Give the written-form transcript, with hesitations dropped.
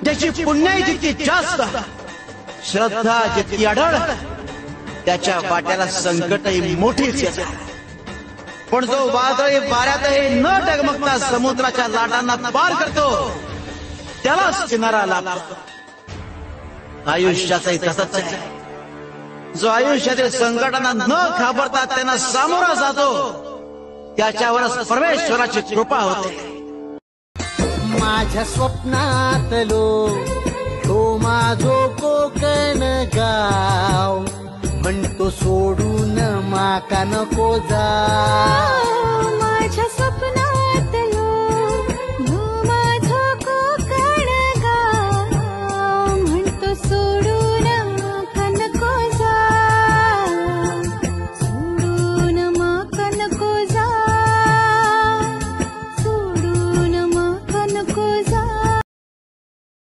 ज्याची पुण्याई जितकी जास्त, श्रद्धा जितकी अढळ, त्याच्या वाट्याला संकटही मोठीच येतात. पण जो वादळी वाऱ्यातही न डगमगता समुद्राच्या लाटांना पार करतो, त्यालाच किनारा लाभतो. आयुष्याचंही तसंच आहे. जो आयुष्यातील संकटांना न घाबरता त्यांना सामोरा जातो, त्याच्यावरच परमेश्वराची कृपा होते. माझ्या स्वप्नातलो तो माझो कोकण गाव, म्हणतो सोडून माका नको जा. माझ्या स्वप्नात